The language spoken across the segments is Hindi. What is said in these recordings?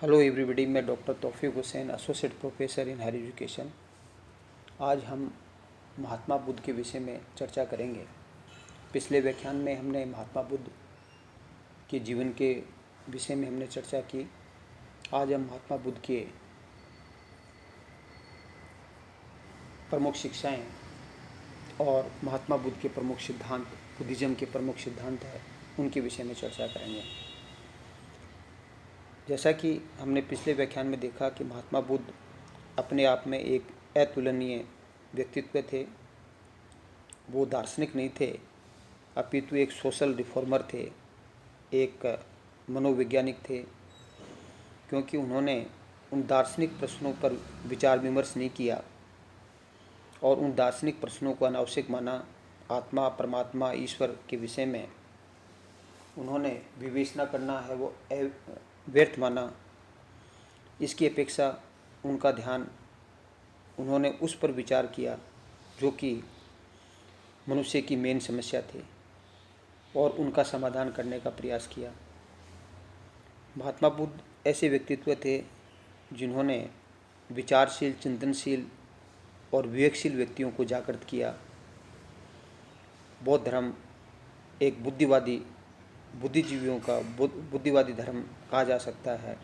हेलो एवरीबॉडी, मैं doctor Taufiq Hussain, associate professor in higher education. आज हम महात्मा बुद्ध के विषय में चर्चा करेंगे। पिछले व्याख्यान में हमने महात्मा बुद्ध के जीवन के विषय में हमने चर्चा की। आज हम महात्मा बुद्ध के प्रमुख शिक्षाएं और महात्मा बुद्ध के प्रमुख सिद्धांत, बुद्धिज़्म के प्रमुख सिद्धांत है, उनके विषय में चर्चा करेंगे। जैसा कि हमने पिछले व्याख्यान में देखा कि महात्मा बुद्ध अपने आप में एक अतुलनीय व्यक्तित्व थे। वो दार्शनिक नहीं थे, अपितु एक सोशल रिफॉर्मर थे, एक मनोवैज्ञानिक थे, क्योंकि उन्होंने उन दार्शनिक प्रश्नों पर विचार विमर्श नहीं किया और उन दार्शनिक प्रश्नों को अनावश्यक माना। आत्मा, परमात्मा, ईश्वर के विषय में उन्होंने विवेचना करना है वो व्यर्थ माना। इसकी अपेक्षा उनका ध्यान उन्होंने उस पर विचार किया जो कि मनुष्य की मेन समस्या थी और उनका समाधान करने का प्रयास किया। महात्मा बुद्ध ऐसे व्यक्तित्व थे जिन्होंने विचारशील, चिंतनशील और विवेकशील व्यक्तियों को जागृत किया। बौद्ध धर्म एक बुद्धिजीवियों का बुद्धिवादी धर्म कहा जा सकता है,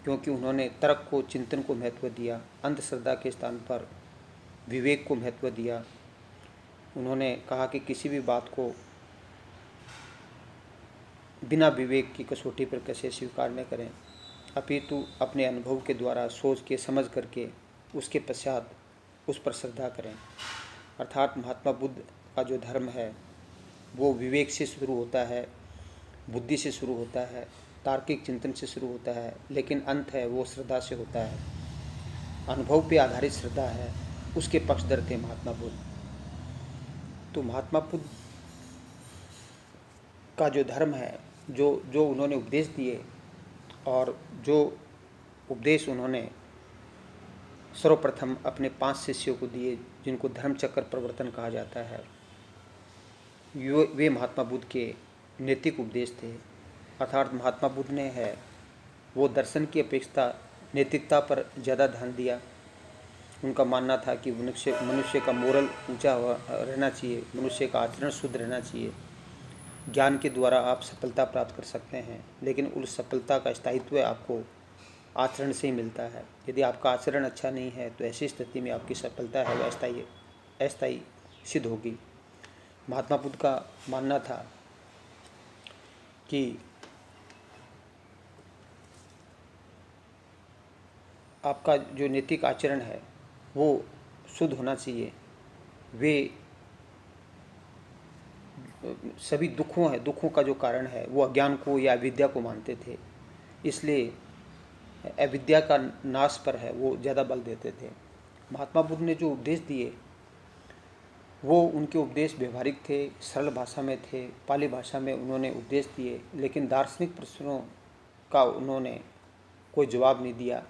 क्योंकि उन्होंने तर्क को, चिंतन को महत्व दिया, अंधश्रद्धा के स्थान पर विवेक को महत्व दिया। उन्होंने कहा कि किसी भी बात को बिना विवेक की कसौटी पर कैसे स्वीकार न करें, अपितु अपने अनुभव के द्वारा सोच के, समझ करके उसके पश्चात उस पर श्रद्धा करें। अर्थात महात्मा बुद्ध का जो धर्म है वो विवेक से शुरू होता है, बुद्धि से शुरू होता है, तार्किक चिंतन से शुरू होता है, लेकिन अंत है वो श्रद्धा से होता है। अनुभव पे आधारित श्रद्धा है, उसके पक्षधर थे महात्मा बुद्ध। तो महात्मा बुद्ध का जो धर्म है, जो उन्होंने उपदेश दिए और जो उपदेश उन्होंने सर्वप्रथम अपने 5 शिष्यों को दिए, जिनको धर्म चक्र प्रवर्तन कहा जाता है, वे महात्मा बुद्ध के नैतिक उपदेश थे। अर्थात महात्मा बुद्ध ने वो दर्शन की अपेक्षा नैतिकता पर ज़्यादा ध्यान दिया। उनका मानना था कि मनुष्य का मोरल ऊंचा रहना चाहिए, मनुष्य का आचरण शुद्ध रहना चाहिए। ज्ञान के द्वारा आप सफलता प्राप्त कर सकते हैं, लेकिन उस सफलता का स्थायित्व आपको आचरण से ही मिलता है। यदि आपका आचरण अच्छा नहीं है तो ऐसी स्थिति में आपकी सफलता है वो अस्थायी सिद्ध होगी। महात्मा बुद्ध का मानना था कि आपका जो नैतिक आचरण है वो शुद्ध होना चाहिए। वे सभी दुखों का जो कारण है वो अज्ञान को या अविद्या को मानते थे, इसलिए अविद्या का नाश पर है वो ज़्यादा बल देते थे। महात्मा बुद्ध ने जो उपदेश दिए वो उनके उपदेश व्यवहारिक थे, सरल भाषा में थे, पाली भाषा में उन्होंने उपदेश दिए, लेकिन दार्शनिक प्रश्नों का उन्होंने कोई जवाब नहीं दिया,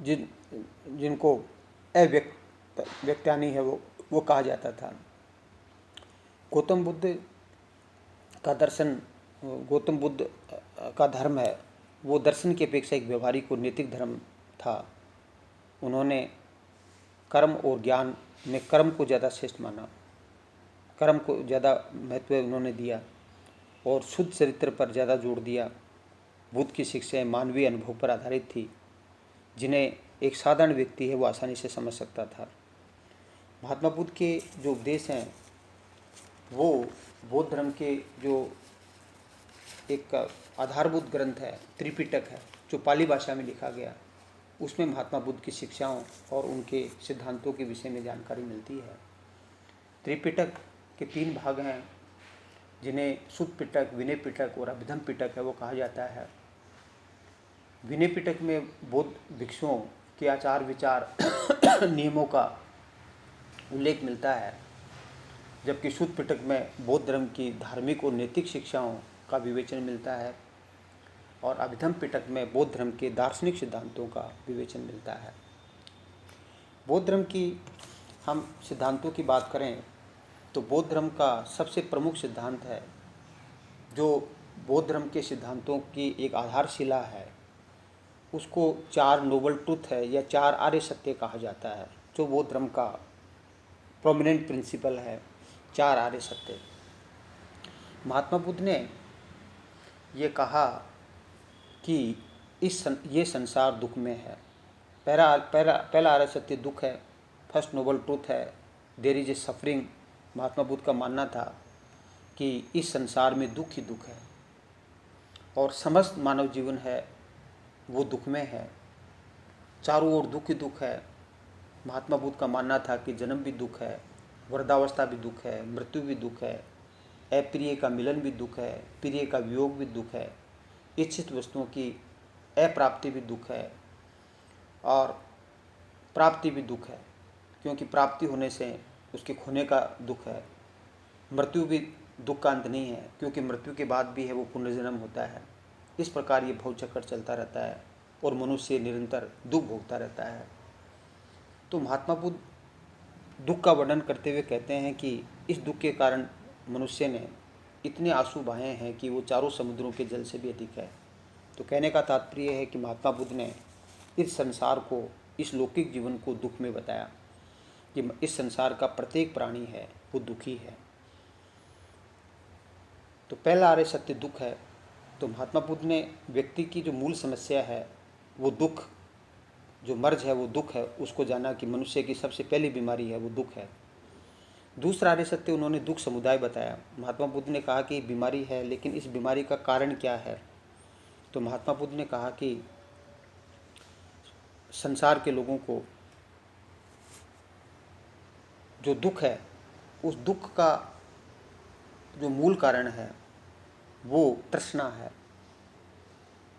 जिनको अव्यक्तानी है वो कहा जाता था। गौतम बुद्ध का धर्म है वो दर्शन की अपेक्षा एक व्यवहारिक और नैतिक धर्म था। उन्होंने कर्म और ज्ञान में कर्म को ज़्यादा श्रेष्ठ माना, कर्म को ज़्यादा महत्व उन्होंने दिया और शुद्ध चरित्र पर ज़्यादा जोर दिया। बुद्ध की शिक्षाएं मानवीय अनुभव पर आधारित थी, जिन्हें एक साधारण व्यक्ति है वो आसानी से समझ सकता था। महात्मा बुद्ध के जो उपदेश हैं वो बौद्ध धर्म के जो एक आधारभूत ग्रंथ है, त्रिपिटक है, जो पाली भाषा में लिखा गया, उसमें महात्मा बुद्ध की शिक्षाओं और उनके सिद्धांतों के विषय में जानकारी मिलती है। त्रिपिटक के 3 भाग हैं, जिन्हें सुत्त पिटक, विनय पिटक और अभिधम पिटक है वो कहा जाता है। विनय पिटक में बौद्ध भिक्षुओं के आचार विचार नियमों का उल्लेख मिलता है, जबकि सुत्त पिटक में बौद्ध धर्म की धार्मिक और नैतिक शिक्षाओं का विवेचन मिलता है और अभिधम पिटक में बौद्ध धर्म के दार्शनिक सिद्धांतों का विवेचन मिलता है। बौद्ध धर्म की हम सिद्धांतों की बात करें तो बौद्ध धर्म का सबसे प्रमुख सिद्धांत है, जो बौद्ध धर्म के सिद्धांतों की एक आधारशिला है, उसको 4 नोबल ट्रूथ है या 4 आर्य सत्य कहा जाता है, जो बौद्ध धर्म का प्रोमिनेंट प्रिंसिपल है, 4 आर्य सत्य। महात्मा बुद्ध ने ये कहा कि ये संसार दुख में है। पहला आर्य सत्य दुख है, फर्स्ट नोबल ट्रूथ है, there is a suffering. Mahatma Buddha का मानना था कि इस संसार में दुख ही दुख है और समस्त मानव जीवन है वो दुख में है, चारों ओर दुख ही दुख है। महात्मा बुद्ध का मानना था कि जन्म भी दुख है, वृद्धावस्था भी दुख है, मृत्यु भी दुख है, अप्रिय का मिलन भी दुख है, प्रिय का वियोग भी दुख है, इच्छित वस्तुओं की अप्राप्ति भी दुख है और प्राप्ति भी दुख है, क्योंकि प्राप्ति होने से उसके खोने का दुख है। मृत्यु भी दुख का अंत नहीं है, क्योंकि मृत्यु के बाद भी है वो पुनर्जन्म होता है। इस प्रकार ये भवचक्र चलता रहता है और मनुष्य निरंतर दुख भोगता रहता है। तो महात्मा बुद्ध दुख का वर्णन करते हुए कहते हैं कि इस दुख के कारण मनुष्य ने इतने आंसू बहाए हैं कि वो चारों समुद्रों के जल से भी अधिक है। तो कहने का तात्पर्य है कि महात्मा बुद्ध ने इस संसार को, इस लौकिक जीवन को दुख में बताया कि इस संसार का प्रत्येक प्राणी है वो दुखी है। तो पहला आर्य सत्य दुख है। तो महात्मा बुद्ध ने व्यक्ति की जो मूल समस्या है वो दुख, जो मर्ज है वो दुख है, उसको जाना कि मनुष्य की सबसे पहली बीमारी है वो दुख है। दूसरा आर्य सत्य उन्होंने दुख समुदाय बताया। महात्मा बुद्ध ने कहा कि बीमारी है, लेकिन इस बीमारी का कारण क्या है। तो महात्मा बुद्ध ने कहा कि संसार के लोगों को जो दुख है, उस दुख का जो मूल कारण है वो तृष्णा है,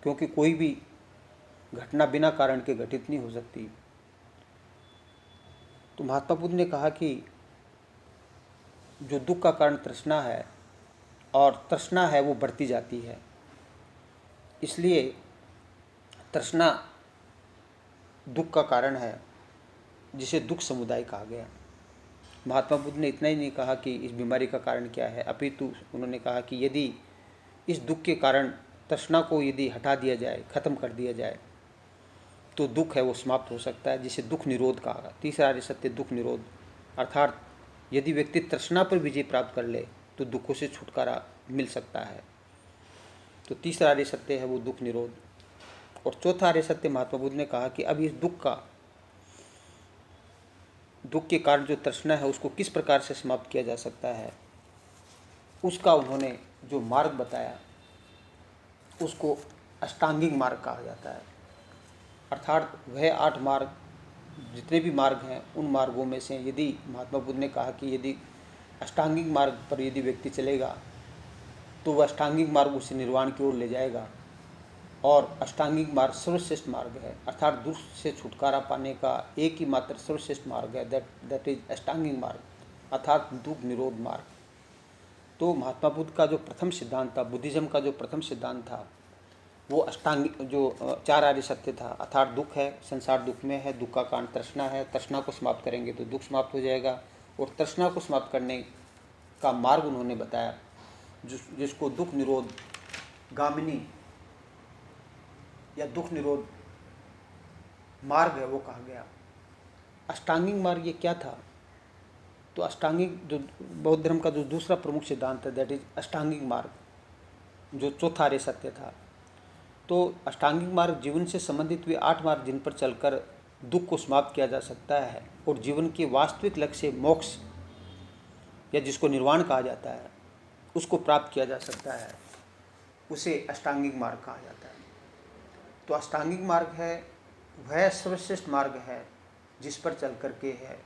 क्योंकि कोई भी घटना बिना कारण के घटित नहीं हो सकती। तो महात्मा बुद्ध ने कहा कि जो दुख का कारण तृष्णा है और तृष्णा है वो बढ़ती जाती है, इसलिए तृष्णा दुख का कारण है, जिसे दुख समुदाय कहा गया। महात्मा बुद्ध ने इतना ही नहीं कहा कि इस बीमारी का कारण क्या है, अपितु उन्होंने कहा कि यदि इस दुख के कारण तृष्णा को यदि हटा दिया जाए, खत्म कर दिया जाए, तो दुख है वो समाप्त हो सकता है, जिसे दुख निरोध कहा गया। तीसरा आर्य सत्य दुख निरोध, अर्थात यदि व्यक्ति तृष्णा पर विजय प्राप्त कर ले तो दुखों से छुटकारा मिल सकता है। तो तीसरा आर्य सत्य है वो दुख निरोध। और चौथा आर्य सत्य महात्मा बुद्ध ने कहा कि अब इस दुख के कारण जो तृष्णा है उसको किस प्रकार से समाप्त किया जा सकता है, उसका उन्होंने जो मार्ग बताया उसको अष्टांगिक मार्ग कहा जाता है। अर्थात वह 8 मार्ग, जितने भी मार्ग हैं उन मार्गों में से यदि महात्मा बुद्ध ने कहा कि यदि अष्टांगिक मार्ग पर यदि व्यक्ति चलेगा तो वह अष्टांगिक मार्ग उसे निर्वाण की ओर ले जाएगा, और अष्टांगिक मार्ग सर्वश्रेष्ठ मार्ग है। अर्थात दुख से छुटकारा पाने का एक ही मात्र सर्वश्रेष्ठ मार्ग है, दैट इज अष्टांगिक मार्ग, अर्थात दुख निरोध मार्ग। तो महात्मा बुद्ध का जो प्रथम सिद्धांत था, बुद्धिज्म का जो प्रथम सिद्धांत था, वो अष्टांगिक जो 4 आर्य सत्य था। अर्थात दुख है, संसार दुख में है, दुख का कारण तृष्णा है, तृष्णा को समाप्त करेंगे तो दुख समाप्त हो जाएगा, और तृष्णा को समाप्त करने का मार्ग उन्होंने बताया जिसको दुख निरोध गामिनी या दुख निरोध मार्ग है वो कहा गया। अष्टांगिक मार्ग ये क्या था। तो अष्टांगिक जो बौद्ध धर्म का जो दूसरा प्रमुख सिद्धांत है, दैट इज अष्टांगिक मार्ग, जो चौथा आर्य सत्य था। तो अष्टांगिक मार्ग जीवन से संबंधित हुए 8 मार्ग जिन पर चलकर दुख को समाप्त किया जा सकता है और जीवन के वास्तविक लक्ष्य मोक्ष या जिसको निर्वाण कहा जाता है उसको प्राप्त किया जा सकता है, उसे अष्टांगिक मार्ग कहा जाता है। तो अष्टांगिक मार्ग है वह सर्वश्रेष्ठ मार्ग है जिस पर चल करके है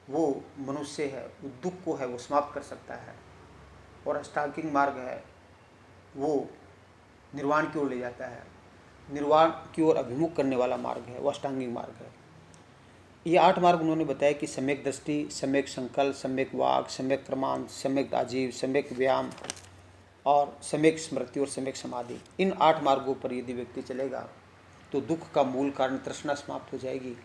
वो मनुष्य है वो दुख को है वो समाप्त कर सकता है, और अष्टांगिक मार्ग है वो निर्वाण की ओर ले जाता है, निर्वाण की ओर अभिमुख करने वाला मार्ग है वो अष्टांगिक मार्ग है। ये 8 मार्ग उन्होंने बताया कि सम्यक दृष्टि, सम्यक संकल्प, सम्यक वाक, सम्यक क्रमांत, सम्यक आजीव, सम्यक व्यायाम और सम्यक स्मृति और सम्यक समाधि। इन 8 मार्गों पर यदि व्यक्ति चलेगा तो दुख का मूल कारण तृष्णा समाप्त हो जाएगी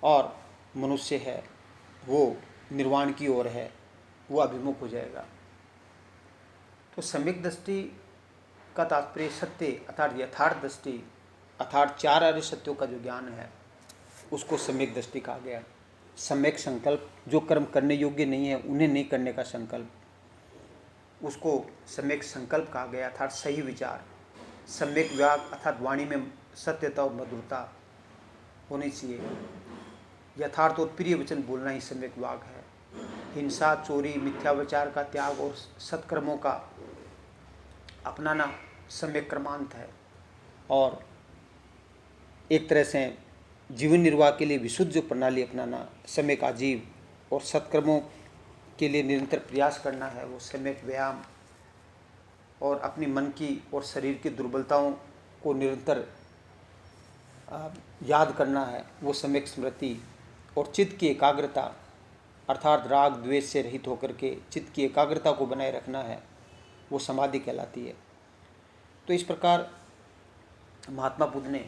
और मनुष्य है वो निर्वाण की ओर है वो अभिमुख हो जाएगा। तो सम्यक दृष्टि का तात्पर्य सत्य अर्थात यथार्थ दृष्टि अर्थात चार आर्य सत्यों का जो ज्ञान है उसको सम्यक दृष्टि कहा गया। सम्यक संकल्प, जो कर्म करने योग्य नहीं है उन्हें नहीं करने का संकल्प, उसको सम्यक संकल्प कहा गया, अर्थात सही विचार। सम्यक व्याग अर्थात वाणी में सत्यता और मधुरता होनी चाहिए। यथार्थ और प्रिय वचन बोलना ही सम्यक वाग है। हिंसा, चोरी, मिथ्या विचार का त्याग और सत्कर्मों का अपनाना सम्यक कर्मांत है। और एक तरह से जीवन निर्वाह के लिए विशुद्ध जो प्रणाली अपनाना सम्यक आजीव, और सत्कर्मों के लिए निरंतर प्रयास करना है वो सम्यक व्यायाम, और अपनी मन की और शरीर की दुर्बलताओं को निरंतर याद करना है वो सम्यक स्मृति, और चित्त की एकाग्रता अर्थात राग द्वेष से रहित होकर के चित्त की एकाग्रता को बनाए रखना है वो समाधि कहलाती है। तो इस प्रकार महात्मा बुद्ध ने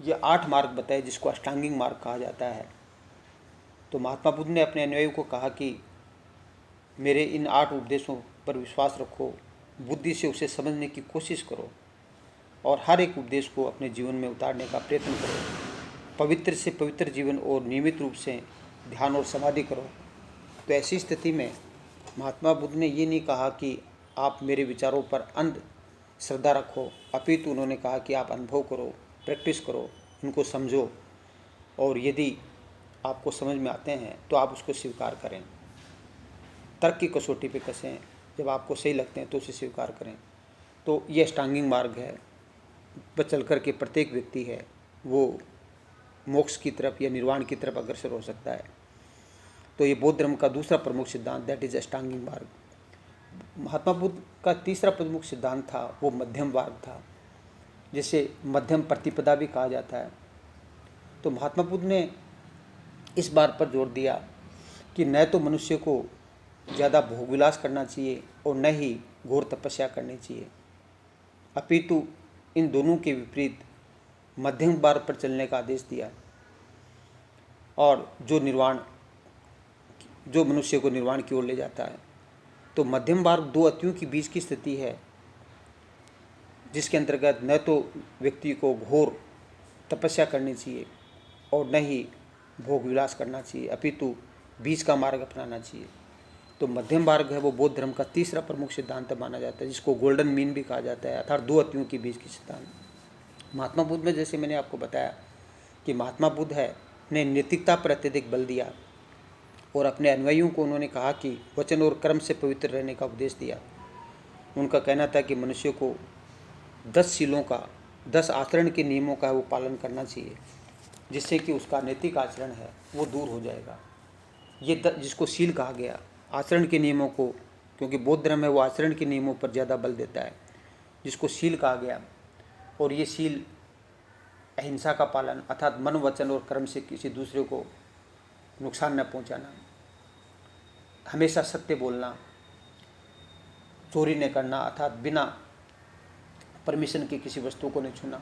ये 8 मार्ग बताए जिसको अष्टांगिक मार्ग कहा जाता है। तो महात्मा बुद्ध ने अपने अनुयायियों को कहा कि मेरे इन 8 उपदेशों पर विश्वास रखो, बुद्धि से उसे समझने की कोशिश करो और हर एक उपदेश को अपने जीवन में उतारने का प्रयत्न करो। पवित्र से पवित्र जीवन और नियमित रूप से ध्यान और समाधि करो। तो ऐसी स्थिति में महात्मा बुद्ध ने ये नहीं कहा कि आप मेरे विचारों पर अंध श्रद्धा रखो, अपितु उन्होंने कहा कि आप अनुभव करो, प्रैक्टिस करो, इनको समझो, और यदि आपको समझ में आते हैं तो आप उसको स्वीकार करें। तर्क की कसौटी पे कसें, जब आपको सही लगते हैं तो उसे स्वीकार करें। तो ये अष्टांगिक मार्ग है पर चल कर के प्रत्येक व्यक्ति है वो मोक्ष की तरफ या निर्वाण की तरफ अग्रसर हो सकता है। तो ये बौद्ध धर्म का दूसरा प्रमुख सिद्धांत, दैट इज अष्टांगिक मार्ग। महात्मा बुद्ध का तीसरा प्रमुख सिद्धांत था वो मध्यम मार्ग था, जिसे मध्यम प्रतिपदा भी कहा जाता है। तो महात्मा बुद्ध ने इस बात पर जोर दिया कि न तो मनुष्य को ज़्यादा भोगविलास करना चाहिए और न ही घोर तपस्या करनी चाहिए, अपितु इन दोनों के विपरीत मध्यम मार्ग पर चलने का आदेश दिया। और जो मनुष्य को निर्वाण की ओर ले जाता है। तो मध्यम मार्ग दो अतियों के बीच की स्थिति है, जिसके अंतर्गत न तो व्यक्ति को घोर तपस्या करनी चाहिए और न ही भोग विलास करना चाहिए, अपितु बीच का मार्ग अपनाना चाहिए। तो मध्यम मार्ग है वो बौद्ध धर्म का तीसरा प्रमुख सिद्धांत माना जाता है, जिसको गोल्डन मीन भी कहा जाता है, अर्थात दो अतियों के बीच की सिद्धांत। महात्मा बुद्ध में जैसे मैंने आपको बताया कि महात्मा बुद्ध ने नैतिकता पर अत्यधिक बल दिया और अपने अनुयायियों को उन्होंने कहा कि वचन और कर्म से पवित्र रहने का उपदेश दिया। उनका कहना था कि मनुष्य को 10 शीलों का, 10 आचरण के नियमों का वो पालन करना चाहिए, जिससे कि उसका नैतिक आचरण है वो दूर हो जाएगा। ये जिसको शील कहा गया, आचरण के नियमों को, क्योंकि बौद्ध धर्म है वो आचरण के नियमों पर ज़्यादा बल देता है, जिसको शील कहा गया। और ये शील अहिंसा का पालन, अर्थात मन, वचन और कर्म से किसी दूसरे को नुकसान न पहुंचाना, हमेशा सत्य बोलना, चोरी न करना, अर्थात बिना परमिशन के किसी वस्तु को नहीं छूना,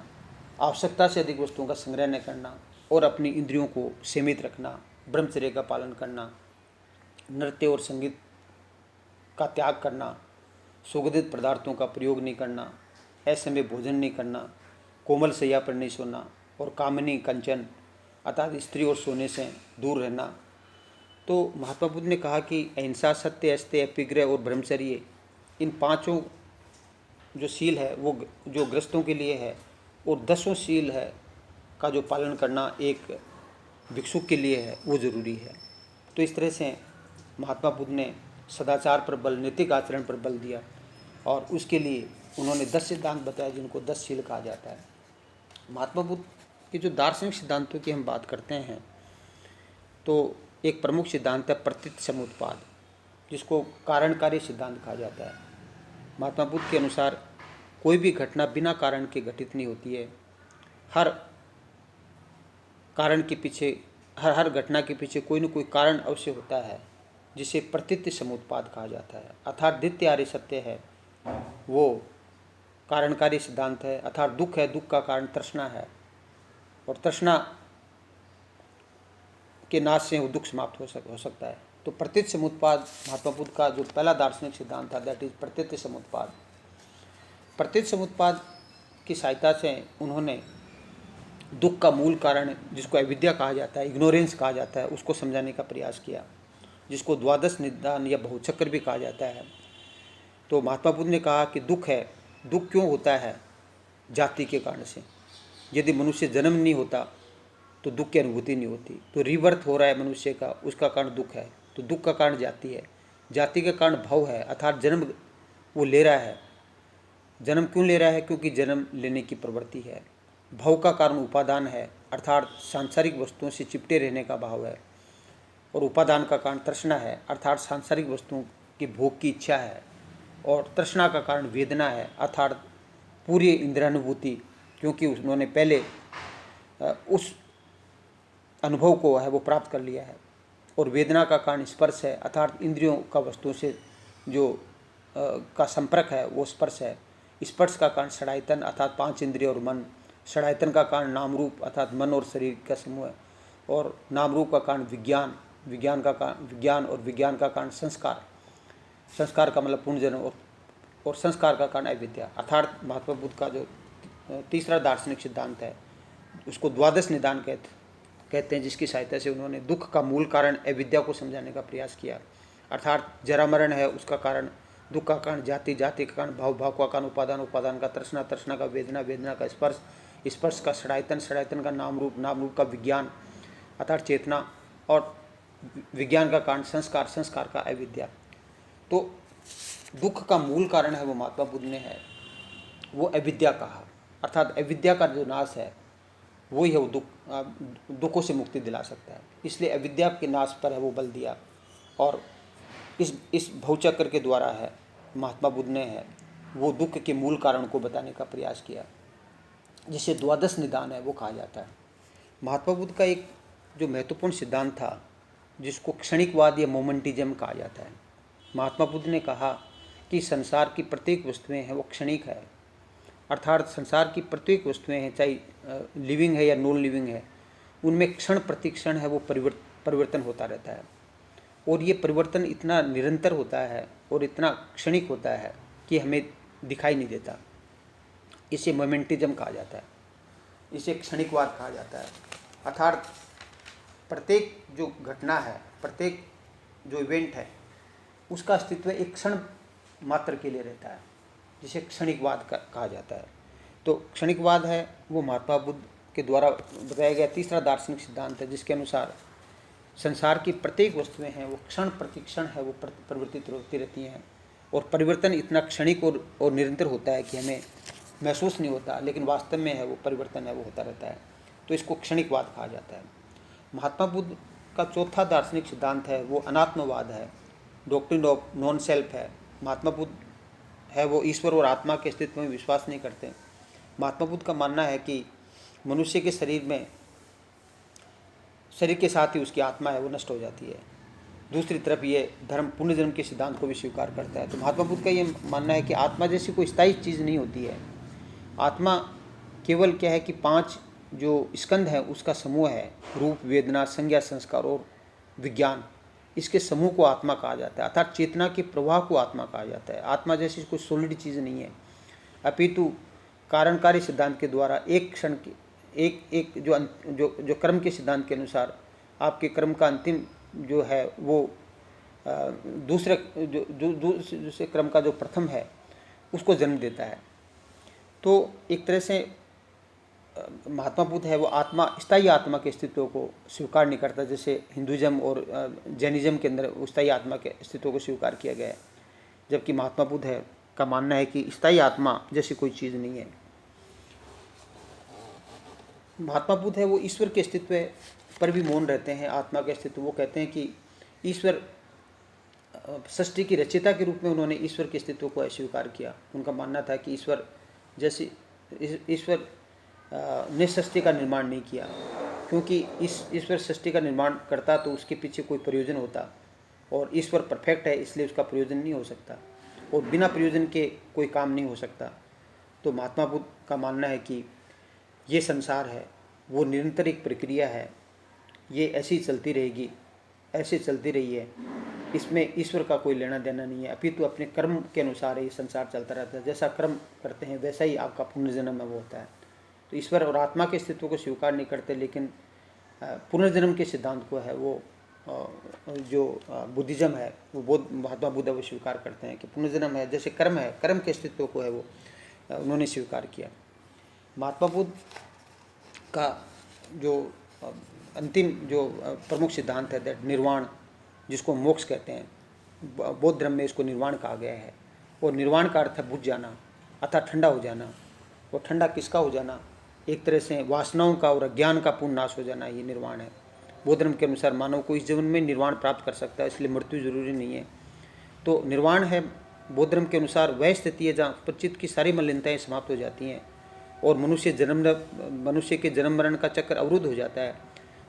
आवश्यकता से अधिक वस्तुओं का संग्रह न करना और अपनी इंद्रियों को सीमित रखना, ब्रह्मचर्य का पालन करना, नृत्य और संगीत का त्याग करना, सुगंधित पदार्थों का प्रयोग नहीं करना, असमय भोजन नहीं करना, कोमल शैया पर नहीं सोना और कामनी कंचन अर्थात स्त्री और सोने से दूर रहना। तो महात्मा बुद्ध ने कहा कि अहिंसा, सत्य, अस्तेय, अपिग्रह और ब्रह्मचर्य, इन पांचों जो शील है वो जो गृहस्थों के लिए है, और 10 शील है का जो पालन करना एक भिक्षुक के लिए है वो ज़रूरी है। तो इस तरह से महात्मा बुद्ध ने सदाचार पर बल, नैतिक आचरण पर बल दिया और उसके लिए उन्होंने 10 सिद्धांत बताए जिनको 10 शील कहा जाता है। महात्मा बुद्ध के जो दार्शनिक सिद्धांतों की हम बात करते हैं तो एक प्रमुख सिद्धांत है प्रतीत समुत्पाद, जिसको कारणकारी सिद्धांत कहा जाता है। महात्मा बुद्ध के अनुसार कोई भी घटना बिना कारण के घटित नहीं होती है। हर कारण के पीछे, हर घटना के पीछे कोई न कोई कारण अवश्य होता है, जिसे प्रतीत समुत्पाद कहा जाता है। अर्थात द्वितीय आर्य सत्य है वो कारणकारी सिद्धांत है। अर्थात दुख है, दुख का कारण तृष्णा है और तृष्णा के नाश से वो दुख समाप्त हो सकता है। तो प्रतीत समुत्पाद महात्मा बुद्ध का जो पहला दार्शनिक सिद्धांत था, दैट इज प्रतीत समुत्पाद। प्रतीत समुत्पाद की सहायता से उन्होंने दुख का मूल कारण, जिसको अविद्या कहा जाता है, इग्नोरेंस कहा जाता है, उसको समझाने का प्रयास किया, जिसको द्वादश निदान या बहुचक्र भी कहा जाता है। तो महात्मा बुद्ध ने कहा कि दुख है, दुख क्यों होता है? जाति के कारण से। यदि मनुष्य जन्म नहीं होता तो दुख की अनुभूति नहीं होती। तो रिबर्थ हो रहा है मनुष्य का, उसका कारण दुख है। तो दुख का कारण जाति है, जाति का कारण भव है, अर्थात जन्म वो ले रहा है। जन्म क्यों ले रहा है? क्योंकि जन्म लेने की प्रवृत्ति है। भव का कारण उपादान है, अर्थात सांसारिक वस्तुओं से चिपटे रहने का भाव है। और उपादान का कारण तृष्णा है, अर्थात सांसारिक वस्तुओं की भोग की इच्छा है। और तृष्णा का कारण वेदना है, अर्थात पूरी इंद्रियानुभूति, क्योंकि उन्होंने पहले उस अनुभव को है वो प्राप्त कर लिया है। और वेदना का कारण स्पर्श है, अर्थात इंद्रियों का वस्तुओं से जो का संपर्क है वो स्पर्श है। स्पर्श का कारण षडायतन, अर्थात 5 इंद्रिय और मन। षडायतन का कारण नाम रूप, अर्थात मन और शरीर का समूह है। और नाम रूप का कारण विज्ञान, विज्ञान का कारण विज्ञान, और विज्ञान का कारण संस्कार। संस्कार का मतलब पुनर्जन्म, और संस्कार का कारण अविद्या। अर्थात महात्मा बुद्ध का जो तीसरा दार्शनिक सिद्धांत है उसको द्वादश निदान कहते हैं, जिसकी सहायता से उन्होंने दुख का मूल कारण अविद्या को समझाने का प्रयास किया। अर्थात जरा मरण है उसका कारण, दुख का कारण जाति, जाति का कारण भाव, भाव का कारण उपादान, उपादान का तृष्णा, तृष्णा का वेदना, वेदना का स्पर्श, स्पर्श का षडायतन, षडायतन का नाम रूप, नाम रूप का विज्ञान अर्थात चेतना, और विज्ञान का कारण संस्कार, संस्कार का अविद्या। तो दुख का मूल कारण है वो महात्मा बुद्ध ने है वो अविद्या कहा, अर्थात अविद्या का जो नाश है वही है वो दुखों से मुक्ति दिला सकता है। इसलिए अविद्या के नाश पर है वो बल दिया। और इस भवचक्र के द्वारा है महात्मा बुद्ध ने है वो दुख के मूल कारण को बताने का प्रयास किया, जिसे द्वादश निदान है वो कहा जाता है। महात्मा बुद्ध का एक जो महत्वपूर्ण सिद्धांत था जिसको क्षणिकवाद या मोमेंटिज्म कहा जाता है। महात्मा बुद्ध ने कहा कि संसार की प्रत्येक वस्तुएं हैं वो क्षणिक है, अर्थात संसार की प्रत्येक वस्तुएं हैं, चाहे लिविंग है या नॉन लिविंग है, उनमें क्षण प्रतिक्षण है वो परिवर्तन होता रहता है। और ये परिवर्तन इतना निरंतर होता है और इतना क्षणिक होता है कि हमें दिखाई नहीं देता। इसे मोमेंटिज्म कहा जाता है, इसे क्षणिकवाद कहा जाता है। अर्थात प्रत्येक जो घटना है, प्रत्येक जो इवेंट है, उसका अस्तित्व एक क्षण मात्र के लिए रहता है, जिसे क्षणिकवाद कहा जाता है। तो क्षणिकवाद है वो महात्मा बुद्ध के द्वारा बताया गया तीसरा दार्शनिक सिद्धांत है, जिसके अनुसार संसार की प्रत्येक वस्तुएं हैं वो क्षण प्रतिक्षण है वो परिवर्तित होती रहती हैं। और परिवर्तन इतना क्षणिक और निरंतर होता है कि हमें महसूस नहीं होता, लेकिन वास्तव में है वो परिवर्तन है वो होता रहता है। तो इसको क्षणिकवाद कहा जाता है। महात्मा बुद्ध का चौथा दार्शनिक सिद्धांत है वो अनात्मवाद है, डॉक्ट्रिन ऑफ नॉन सेल्फ है। महात्मा बुद्ध है वो ईश्वर और आत्मा के अस्तित्व में विश्वास नहीं करते। महात्मा बुद्ध का मानना है कि मनुष्य के शरीर के साथ ही उसकी आत्मा है वो नष्ट हो जाती है। दूसरी तरफ ये धर्म पुनर्जन्म के सिद्धांत को भी स्वीकार करता है। तो महात्मा बुद्ध का ये मानना है कि आत्मा जैसी कोई स्थायी चीज़ नहीं होती है। आत्मा केवल क्या है कि 5 जो स्कंध है उसका समूह है, रूप, वेदना, संज्ञा, संस्कार और विज्ञान। इसके समूह को आत्मा कहा जाता है, अर्थात चेतना के प्रवाह को आत्मा कहा जाता है। आत्मा जैसी कोई सॉलिड चीज़ नहीं है, अपितु कारणकारी सिद्धांत के द्वारा एक क्षण की एक जो कर्म के सिद्धांत के अनुसार आपके कर्म का अंतिम जो है वो दूसरे दूसरे क्रम का जो प्रथम है उसको जन्म देता है। तो एक तरह से महात्मा बुद्ध है वो आत्मा, स्थायी आत्मा के अस्तित्व को स्वीकार नहीं करता, जैसे हिंदुइज्म और जैनिज्म के अंदर स्थायी आत्मा के अस्तित्व को स्वीकार किया गया है। जबकि महात्मा बुद्ध है का मानना है कि स्थायी आत्मा जैसी कोई चीज़ नहीं है। महात्मा बुद्ध है वो ईश्वर के अस्तित्व पर भी मौन रहते हैं, आत्मा के अस्तित्व। वो कहते हैं कि ईश्वर सृष्टि की रचयिता के रूप में उन्होंने ईश्वर के अस्तित्व को अस्वीकार किया। उनका मानना था कि ईश्वर ने सृष्टि का निर्माण नहीं किया, क्योंकि ईश्वर सृष्टि का निर्माण करता तो उसके पीछे कोई प्रयोजन होता, और ईश्वर परफेक्ट है इसलिए उसका प्रयोजन नहीं हो सकता, और बिना प्रयोजन के कोई काम नहीं हो सकता। तो महात्मा बुद्ध का मानना है कि ये संसार है वो निरंतर एक प्रक्रिया है, ये ऐसी चलती रहेगी, ऐसे चलती रही है, इसमें ईश्वर का कोई लेना देना नहीं है, अपितु अपने कर्म के अनुसार ये संसार चलता रहता है। जैसा कर्म करते हैं वैसा ही आपका पुनर्जन्म है वो होता है। तो ईश्वर और आत्मा के अस्तित्व को स्वीकार नहीं करते, लेकिन पुनर्जन्म के सिद्धांत को है वो जो बुद्धिज्म है वो महात्मा बुद्ध वो स्वीकार करते हैं कि पुनर्जन्म है। जैसे कर्म है, कर्म के अस्तित्व को है वो उन्होंने स्वीकार किया। महात्मा बुद्ध का जो अंतिम जो प्रमुख सिद्धांत है दैट निर्वाण, जिसको मोक्ष कहते हैं, बौद्ध धर्म में इसको निर्वाण कहा गया है। और निर्वाण का अर्थ है बुझ जाना अर्थात ठंडा हो जाना। और ठंडा किसका हो जाना? एक तरह से वासनाओं का और अज्ञान का पूर्ण नाश हो जाना, ये निर्वाण है। बौद्ध धर्म के अनुसार मानव को इस जीवन में निर्वाण प्राप्त कर सकता है, इसलिए मृत्यु जरूरी नहीं है। तो निर्वाण है बौद्ध धर्म के अनुसार वह स्थिति है जहाँ चित्त की सारी मलिनताएँ समाप्त हो जाती हैं और मनुष्य के जन्म मरण का चक्र अवरुद्ध हो जाता है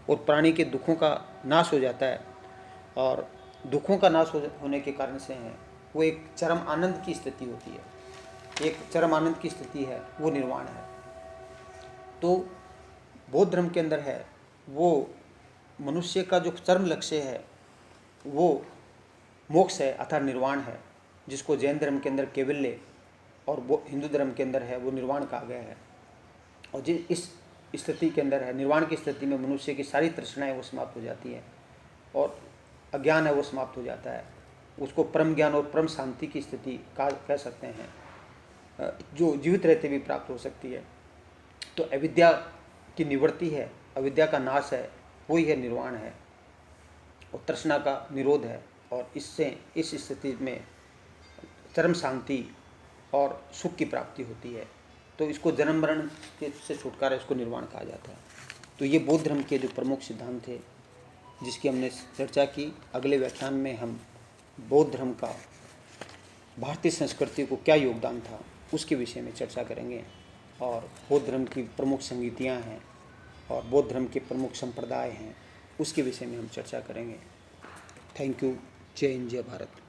और प्राणी के दुखों का नाश हो जाता है। और दुखों का नाश होने के कारण से है वो एक चरम आनंद की स्थिति होती है, एक चरम आनंद की स्थिति है, वो निर्वाण है। तो बौद्ध धर्म के अंदर है वो मनुष्य का जो चरम लक्ष्य है वो मोक्ष है अर्थात निर्वाण है, जिसको जैन धर्म के अंदर कैवल्य और हिंदू धर्म के अंदर है वो निर्वाण कहा गया है। और जिस इस स्थिति के अंदर है, निर्वाण की स्थिति में मनुष्य की सारी तृष्णाएं वो समाप्त हो जाती है और अज्ञान है वो समाप्त हो जाता है। उसको परम ज्ञान और परम शांति की स्थिति कह सकते हैं, जो जीवित रहते भी प्राप्त हो सकती है। तो अविद्या की निवृत्ति है, अविद्या का नाश है, वही है निर्वाण है और तृष्णा का निरोध है। और इससे इस स्थिति में चरम शांति और सुख की प्राप्ति होती है। तो इसको जन्म मरण से छुटकारा, इसको निर्वाण कहा जाता है। तो ये बौद्ध धर्म के जो प्रमुख सिद्धांत थे जिसकी हमने चर्चा की। अगले व्याख्यान में हम बौद्ध धर्म का भारतीय संस्कृति को क्या योगदान था उसके विषय में चर्चा करेंगे और बौद्ध धर्म की प्रमुख संगीतियाँ हैं और बौद्ध धर्म के प्रमुख संप्रदाय हैं उसके विषय में हम चर्चा करेंगे। Thank you. जय हिंद, जय भारत।